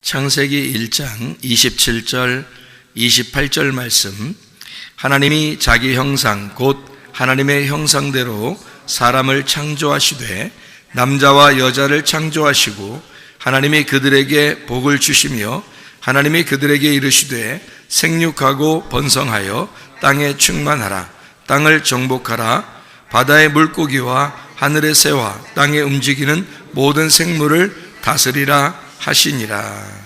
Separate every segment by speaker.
Speaker 1: 창세기 1장 27절 28절 말씀, 하나님이 자기 형상 곧 하나님의 형상대로 사람을 창조하시되 남자와 여자를 창조하시고 하나님이 그들에게 복을 주시며 하나님이 그들에게 이르시되 생육하고 번성하여 땅에 충만하라. 땅을 정복하라. 바다의 물고기와 하늘의 새와 땅에 움직이는 모든 생물을 다스리라 하시니라.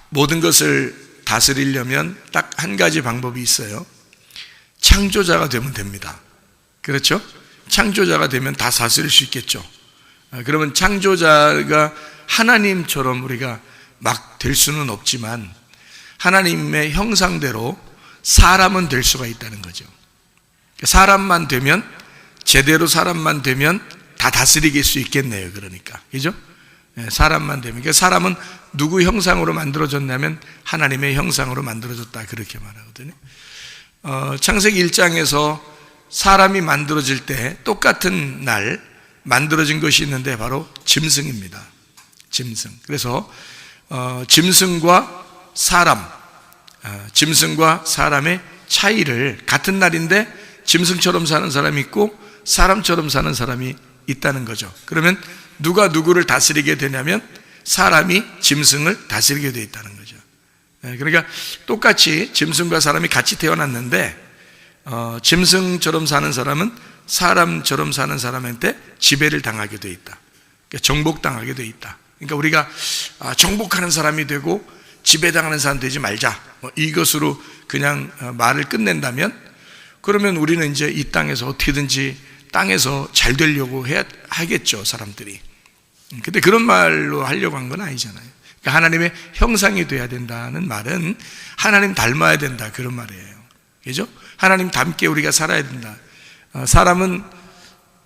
Speaker 1: 모든 것을 다스리려면 딱 한 가지 방법이 있어요. 창조자가 되면 됩니다. 그렇죠? 창조자가 되면 다 다스릴 수 있겠죠. 그러면 창조자가 하나님처럼 우리가 막 될 수는 없지만 하나님의 형상대로 사람은 될 수가 있다는 거죠. 사람만 되면, 제대로 사람만 되면 다 다스리길 수 있겠네요. 그러니까, 그죠? 사람만 되면. 그러니까 사람은 누구 형상으로 만들어졌냐면 하나님의 형상으로 만들어졌다, 그렇게 말하거든요. 창세기 1장에서 사람이 만들어질 때 똑같은 날 만들어진 것이 있는데 바로 짐승입니다. 짐승. 그래서 짐승과 사람의 차이를, 같은 날인데 짐승처럼 사는 사람이 있고 사람처럼 사는 사람이 있다는 거죠. 그러면 누가 누구를 다스리게 되냐면 사람이 짐승을 다스리게 되어 있다는 거죠. 그러니까 똑같이 짐승과 사람이 같이 태어났는데 짐승처럼 사는 사람은 사람처럼 사는 사람한테 지배를 당하게 되어 있다. 그러니까 정복당하게 되어 있다. 그러니까 우리가 정복하는 사람이 되고 지배당하는 사람 되지 말자, 이것으로 그냥 말을 끝낸다면, 그러면 우리는 이제 이 땅에서 어떻게든지 땅에서 잘 되려고 하겠죠, 사람들이. 근데 그런 말로 하려고 한 건 아니잖아요. 그러니까 하나님의 형상이 돼야 된다는 말은 하나님 닮아야 된다, 그런 말이에요. 그죠? 하나님 닮게 우리가 살아야 된다. 사람은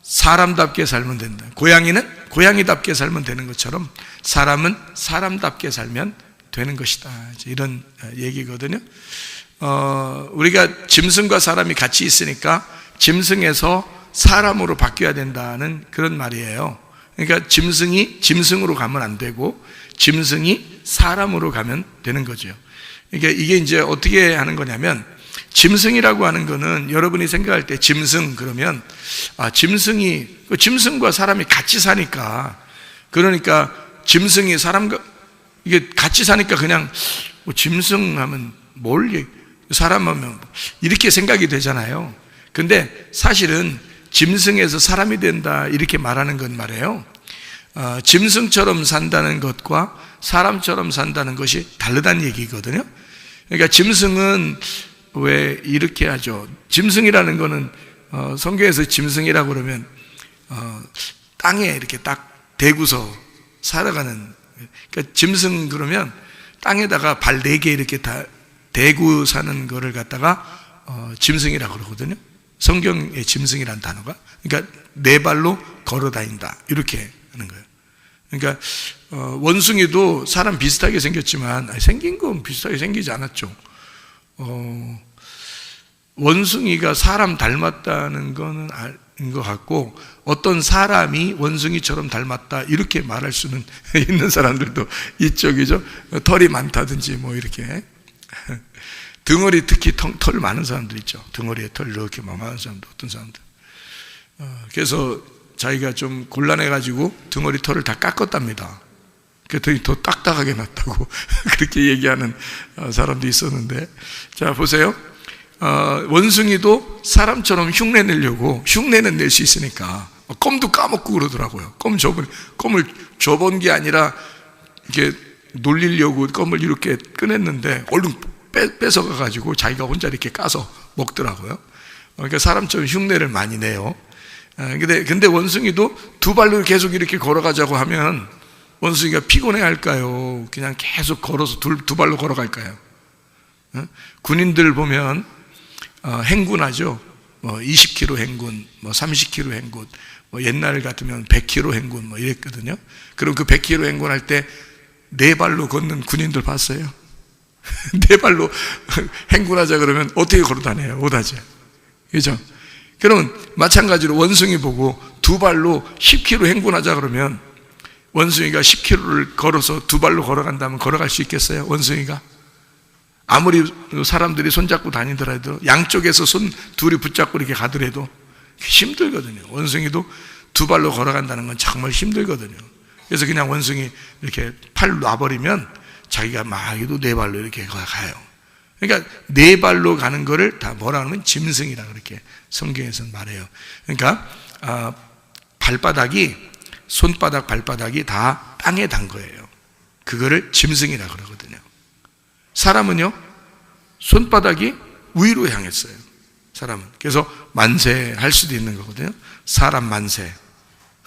Speaker 1: 사람답게 살면 된다. 고양이는 고양이답게 살면 되는 것처럼 사람은 사람답게 살면 되는 것이다, 이런 얘기거든요. 우리가 짐승과 사람이 같이 있으니까 짐승에서 사람으로 바뀌어야 된다는 그런 말이에요. 그러니까 짐승이 짐승으로 가면 안 되고 짐승이 사람으로 가면 되는 거죠. 그러니까 이게 이제 어떻게 하는 거냐면, 짐승이라고 하는 거는 여러분이 생각할 때 짐승 그러면 짐승과 사람이 같이 사니까, 그러니까 짐승이 사람과 이게 같이 사니까 그냥 짐승 하면 사람 하면 이렇게 생각이 되잖아요. 근데 사실은 짐승에서 사람이 된다, 이렇게 말하는 건 말이에요. 짐승처럼 산다는 것과 사람처럼 산다는 것이 다르다는 얘기거든요. 그러니까 짐승은 왜 이렇게 하죠? 짐승이라는 거는 성경에서 짐승이라고 그러면 땅에 이렇게 딱 대고서 살아가는, 그러니까 짐승 그러면 땅에다가 발 4개 이렇게 다 대고 사는 거를 갖다가 짐승이라고 그러거든요. 성경의 짐승이라는 단어가, 그러니까 4발로 걸어 다닌다, 이렇게 하는 거예요. 그러니까 원숭이도 사람 비슷하게 생겼지만 생긴 건 비슷하게 생기지 않았죠. 원숭이가 사람 닮았다는 거는 아닌 것 같고, 어떤 사람이 원숭이처럼 닮았다, 이렇게 말할 수는 있는 사람들도 있죠, 그죠? 털이 많다든지 이렇게 등허리, 특히 털 많은 사람들 있죠. 등허리에 털 이렇게 많은 사람들, 어떤 사람들. 그래서 자기가 좀 곤란해가지고 등허리 털을 다 깎았답니다. 그랬더니 더 딱딱하게 났다고 그렇게 얘기하는 사람도 있었는데, 자 보세요. 원숭이도 사람처럼 흉내는 낼 수 있으니까 껌도 까먹고 그러더라고요. 껌을 줘본 게 아니라 이렇게 놀리려고 껌을 이렇게 꺼냈는데 얼른 뺏어가가지고 자기가 혼자 이렇게 까서 먹더라고요. 그러니까 사람처럼 흉내를 많이 내요. 근데 원숭이도 2발로 계속 이렇게 걸어가자고 하면 원숭이가 피곤해 할까요? 그냥 계속 걸어서 두 발로 걸어갈까요? 군인들 보면 행군하죠. 20km 행군, 30km 행군, 옛날 같으면 100km 행군 이랬거든요. 그럼 그 100km 행군할 때 4발로 걷는 군인들 봤어요? 4발로 행군하자 그러면 어떻게 걸어 다녀요? 못하죠. 그죠? 그러면 마찬가지로 원숭이 보고 두 발로 10km 행군하자 그러면 원숭이가 10km를 걸어서 두 발로 걸어간다면 걸어갈 수 있겠어요? 원숭이가? 아무리 사람들이 손잡고 다니더라도 양쪽에서 손 둘이 붙잡고 이렇게 가더라도 힘들거든요. 원숭이도 두 발로 걸어간다는 건 정말 힘들거든요. 그래서 그냥 원숭이 이렇게 팔 놔버리면 자기가 막 해도 네 발로 이렇게 가요. 그러니까 네 발로 가는 거를 다 뭐라 하면 짐승이라 그렇게 성경에서는 말해요. 그러니까 발바닥이 손바닥 발바닥이 다 땅에 닿은 거예요. 그거를 짐승이라 그러거든요. 사람은요 손바닥이 위로 향했어요. 사람은 그래서 만세할 수도 있는 거거든요. 사람 만세.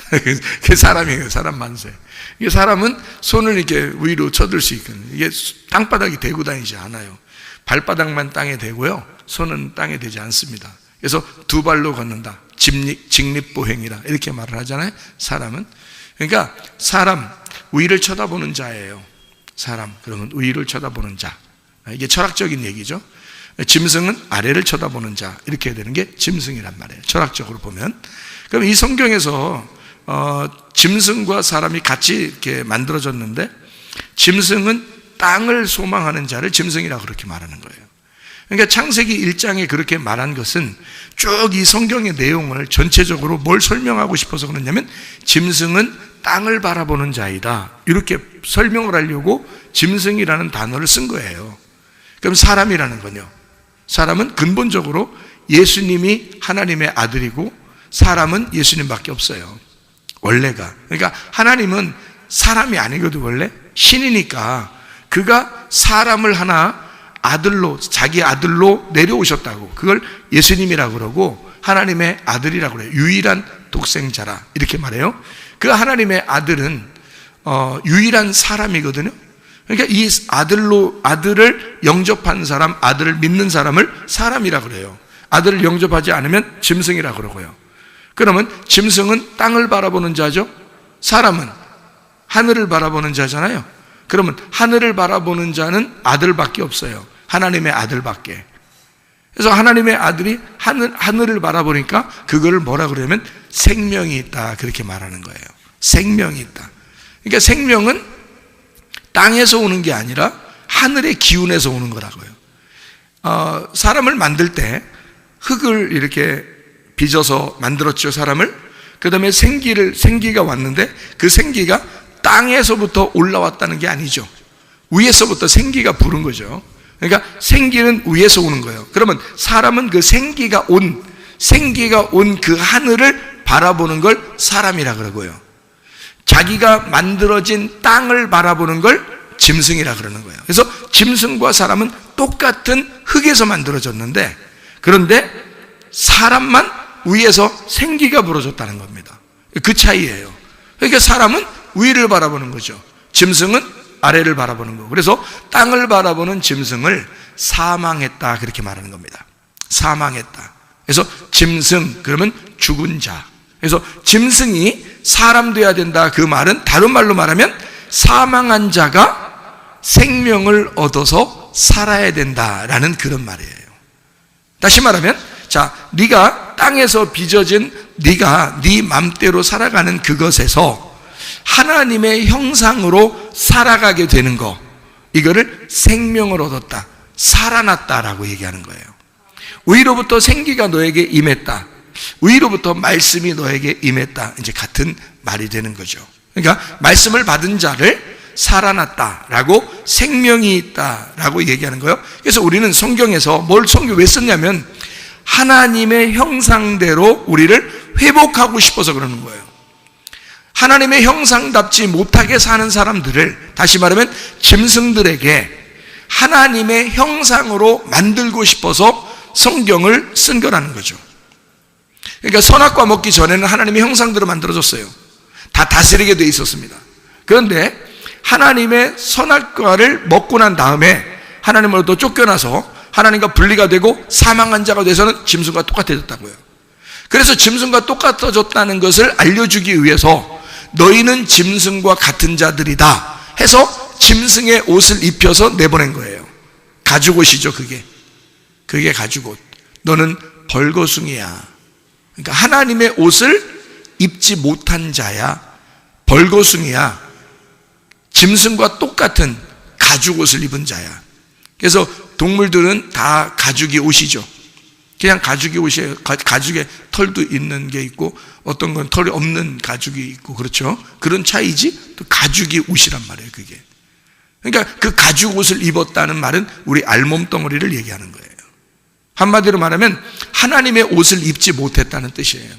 Speaker 1: 그게 사람이에요. 사람 만세. 이게 사람은 손을 이렇게 위로 쳐들 수 있거든요. 이게 땅바닥이 대고 다니지 않아요. 발바닥만 땅에 대고요, 손은 땅에 대지 않습니다. 그래서 두 발로 걷는다. 직립보행이라 이렇게 말을 하잖아요. 사람은. 그러니까 사람 위를 쳐다보는 자예요. 사람 그러면 위를 쳐다보는 자. 이게 철학적인 얘기죠. 짐승은 아래를 쳐다보는 자, 이렇게 되는 게 짐승이란 말이에요. 철학적으로 보면. 그럼 이 성경에서 짐승과 사람이 같이 이렇게 만들어졌는데, 짐승은 땅을 소망하는 자를 짐승이라고 그렇게 말하는 거예요. 그러니까 창세기 1장에 그렇게 말한 것은 쭉 이 성경의 내용을 전체적으로 뭘 설명하고 싶어서 그러냐면, 짐승은 땅을 바라보는 자이다, 이렇게 설명을 하려고 짐승이라는 단어를 쓴 거예요. 그럼 사람이라는 건요, 사람은 근본적으로 예수님이 하나님의 아들이고 사람은 예수님밖에 없어요. 원래가. 그러니까 하나님은 사람이 아니거든. 원래 신이니까 그가 사람을 하나 아들로, 자기 아들로 내려오셨다고, 그걸 예수님이라고 그러고 하나님의 아들이라고 그래요. 유일한 독생자라 이렇게 말해요. 그 하나님의 아들은 유일한 사람이거든요. 그러니까 이 아들을 영접한 사람, 아들을 믿는 사람을 사람이라 그래요. 아들을 영접하지 않으면 짐승이라 그러고요. 그러면 짐승은 땅을 바라보는 자죠. 사람은 하늘을 바라보는 자잖아요. 그러면 하늘을 바라보는 자는 아들밖에 없어요. 하나님의 아들밖에. 그래서 하나님의 아들이 하늘을 바라보니까 그거를 뭐라 그러냐면 생명이 있다, 그렇게 말하는 거예요. 생명이 있다. 그러니까 생명은 땅에서 오는 게 아니라 하늘의 기운에서 오는 거라고요. 사람을 만들 때 흙을 이렇게 빚어서 만들었죠, 사람을. 그 다음에 생기가 왔는데 그 생기가 땅에서부터 올라왔다는 게 아니죠. 위에서부터 생기가 부른 거죠. 그러니까 생기는 위에서 오는 거예요. 그러면 사람은 그 생기가 온 그 하늘을 바라보는 걸 사람이라 그러고요, 자기가 만들어진 땅을 바라보는 걸 짐승이라 그러는 거예요. 그래서 짐승과 사람은 똑같은 흙에서 만들어졌는데, 그런데 사람만 위에서 생기가 불어졌다는 겁니다. 그 차이예요. 그러니까 사람은 위를 바라보는 거죠. 짐승은 아래를 바라보는 거고. 그래서 땅을 바라보는 짐승을 사망했다, 그렇게 말하는 겁니다. 사망했다. 그래서 짐승 그러면 죽은 자. 그래서 짐승이 사람 돼야 된다, 그 말은 다른 말로 말하면 사망한 자가 생명을 얻어서 살아야 된다라는 그런 말이에요. 다시 말하면, 자, 네가 땅에서 빚어진 네가 네 맘대로 살아가는 그것에서 하나님의 형상으로 살아가게 되는 거, 이거를 생명을 얻었다, 살아났다라고 얘기하는 거예요. 위로부터 생기가 너에게 임했다, 위로부터 말씀이 너에게 임했다, 이제 같은 말이 되는 거죠. 그러니까 말씀을 받은 자를 살아났다라고, 생명이 있다라고 얘기하는 거예요. 그래서 우리는 성경에서 성경 왜 썼냐면 하나님의 형상대로 우리를 회복하고 싶어서 그러는 거예요. 하나님의 형상답지 못하게 사는 사람들을, 다시 말하면 짐승들에게 하나님의 형상으로 만들고 싶어서 성경을 쓴 거라는 거죠. 그러니까 선악과 먹기 전에는 하나님의 형상대로 만들어졌어요. 다 다스리게 돼 있었습니다. 그런데 하나님의 선악과를 먹고 난 다음에 하나님으로부터 쫓겨나서 하나님과 분리가 되고 사망한 자가 돼서는 짐승과 똑같아졌다고요. 그래서 짐승과 똑같아졌다는 것을 알려주기 위해서 너희는 짐승과 같은 자들이다 해서 짐승의 옷을 입혀서 내보낸 거예요. 가죽옷이죠. 그게 가죽옷. 너는 벌거숭이야, 그러니까 하나님의 옷을 입지 못한 자야, 벌거숭이야, 짐승과 똑같은 가죽 옷을 입은 자야. 그래서 동물들은 다 가죽이 옷이죠. 그냥 가죽이 옷이에요. 가죽에 털도 있는 게 있고 어떤 건 털이 없는 가죽이 있고, 그렇죠? 그런 차이지 또 가죽이 옷이란 말이에요, 그게. 그러니까 그 가죽 옷을 입었다는 말은 우리 알몸덩어리를 얘기하는 거예요. 한마디로 말하면 하나님의 옷을 입지 못했다는 뜻이에요.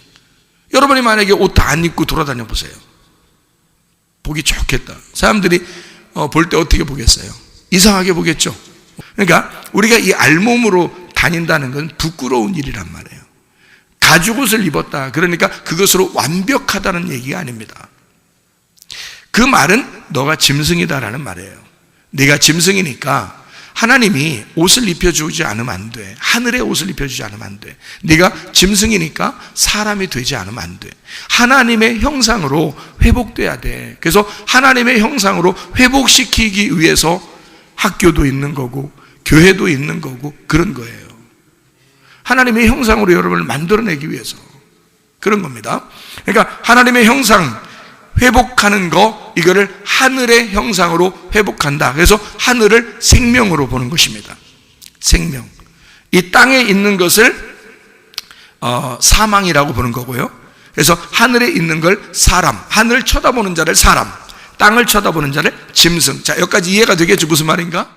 Speaker 1: 여러분이 만약에 옷 다 안 입고 돌아다녀 보세요. 보기 좋겠다. 사람들이 볼 때 어떻게 보겠어요? 이상하게 보겠죠. 그러니까 우리가 이 알몸으로 다닌다는 건 부끄러운 일이란 말이에요. 가죽 옷을 입었다, 그러니까 그것으로 완벽하다는 얘기가 아닙니다. 그 말은 너가 짐승이다라는 말이에요. 네가 짐승이니까 하나님이 옷을 입혀주지 않으면 안 돼. 하늘의 옷을 입혀주지 않으면 안 돼. 네가 짐승이니까 사람이 되지 않으면 안 돼. 하나님의 형상으로 회복돼야 돼. 그래서 하나님의 형상으로 회복시키기 위해서 학교도 있는 거고 교회도 있는 거고 그런 거예요. 하나님의 형상으로 여러분을 만들어내기 위해서 그런 겁니다. 그러니까 하나님의 형상 회복하는 거, 이거를 하늘의 형상으로 회복한다. 그래서 하늘을 생명으로 보는 것입니다. 생명. 이 땅에 있는 것을 사망이라고 보는 거고요. 그래서 하늘에 있는 걸 사람, 하늘을 쳐다보는 자를 사람, 땅을 쳐다보는 자를 짐승. 자, 여기까지 이해가 되겠죠? 무슨 말인가?